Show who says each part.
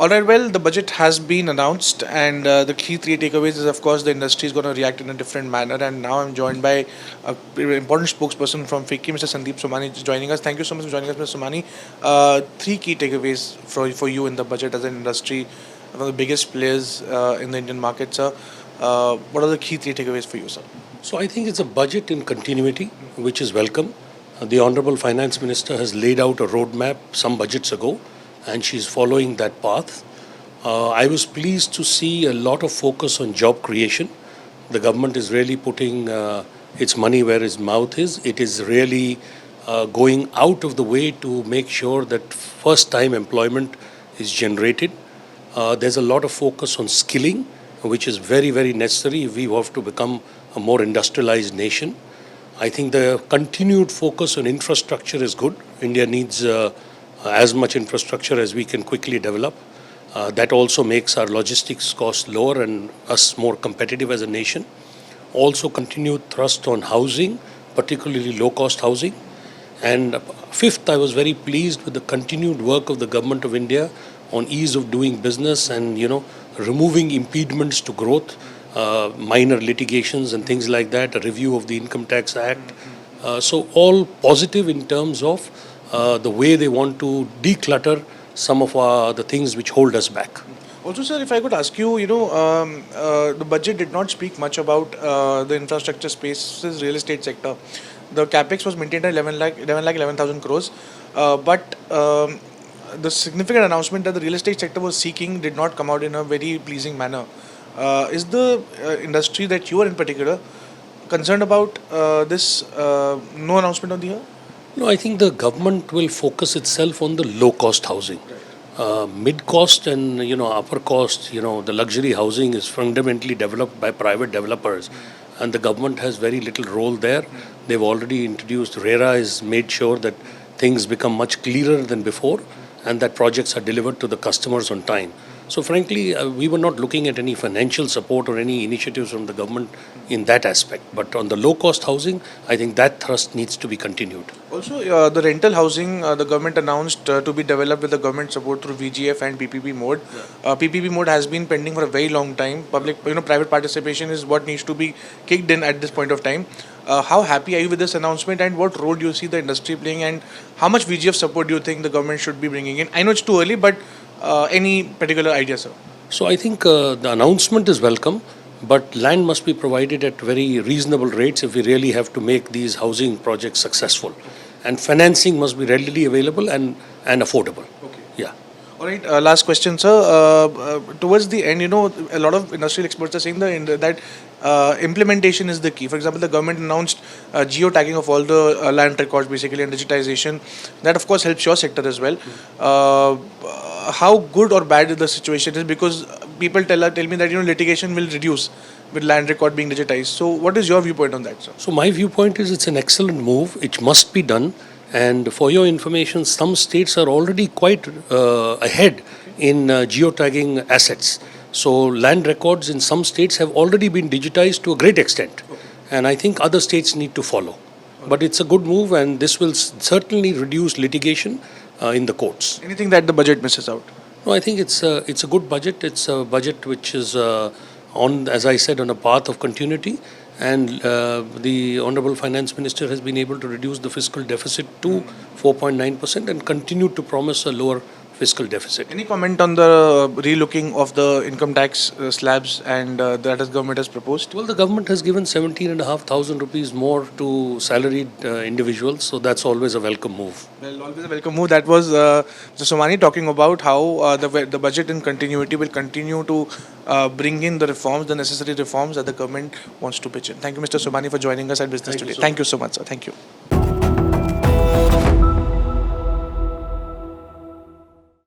Speaker 1: All right, well, the budget has been announced, and the key three takeaways is, of course, the industry is going to react in a different manner. And now I'm joined by a very important spokesperson from FICCI, Mr. Sandeep Somany, is joining us. Thank you so much for joining us, Mr. Somany. Three key takeaways for you in the budget as an industry, one of the biggest players in the Indian market, sir. What are the key three takeaways for you, sir?
Speaker 2: So I think it's a budget in continuity, which is welcome. The Honorable Finance Minister has laid out a roadmap some budgets ago, and she's following that path. I was pleased to see a lot of focus on job creation. The government is really putting its money where its mouth is. It is really going out of the way to make sure that first-time employment is generated. There's a lot of focus on skilling, which is very, very necessary if we have to become a more industrialized nation. I think the continued focus on infrastructure is good. India needs as much infrastructure as we can quickly develop. That also makes our logistics costs lower and us more competitive as a nation. Also continued thrust on housing, particularly low-cost housing. And fifth, I was very pleased with the continued work of the Government of India on ease of doing business and, removing impediments to growth, minor litigations and things like that, a review of the Income Tax Act. So all positive in terms of the way they want to declutter some of the things which hold us back.
Speaker 1: Also, sir, if I could ask you, the budget did not speak much about the infrastructure spaces, real estate sector. The capex was maintained at 11,000 crores, but the significant announcement that the real estate sector was seeking did not come out in a very pleasing manner. Is the industry that you are in particular concerned about this no announcement on the year?
Speaker 2: No, I think the government will focus itself on the low-cost housing. Mid-cost and upper cost, the luxury housing is fundamentally developed by private developers, and the government has very little role there. They've already introduced RERA has made sure that things become much clearer than before, and that projects are delivered to the customers on time. So frankly, we were not looking at any financial support or any initiatives from the government in that aspect. But on the low-cost housing, I think that thrust needs to be continued.
Speaker 1: Also, the rental housing, the government announced to be developed with the government support through VGF and PPP mode. PPP mode has been pending for a very long time. Private participation is what needs to be kicked in at this point of time. How happy are you with this announcement, and what role do you see the industry playing, and how much VGF support do you think the government should be bringing in? I know it's too early, but any particular idea, sir?
Speaker 2: So I think the announcement is welcome, but land must be provided at very reasonable rates if we really have to make these housing projects successful. And financing must be readily available and affordable.
Speaker 1: Okay.
Speaker 2: Yeah.
Speaker 1: All right, last question, sir. Towards the end, a lot of industrial experts are saying that implementation is the key. For example, the government announced geotagging of all the land records, basically, and digitization. That, of course, helps your sector as well. How good or bad the situation is, because people tell me that litigation will reduce with land record being digitized. So, what is your viewpoint on that, sir?
Speaker 2: So my viewpoint is it's an excellent move. It must be done. And for your information, some states are already quite ahead in geotagging assets. So land records in some states have already been digitized to a great extent. Okay. And I think other states need to follow. Okay. But it's a good move, and this will certainly reduce litigation in the courts.
Speaker 1: Anything that the budget misses out?
Speaker 2: No, I think it's a good budget. It's a budget which is as I said, on a path of continuity. And the Honorable Finance Minister has been able to reduce the fiscal deficit to 4.9% and continue to promise a lower fiscal deficit.
Speaker 1: Any comment on the relooking of the income tax slabs and that as government has proposed?
Speaker 2: Well, the government has given 17,500 rupees more to salaried individuals, so that's always a welcome move.
Speaker 1: Well, always a welcome move. That was Mr. Somany talking about how the budget in continuity will continue to bring in the reforms, the necessary reforms that the government wants to pitch in. Thank you, Mr. Somany, for joining us at Business Today. Thank you so much, sir. Thank you.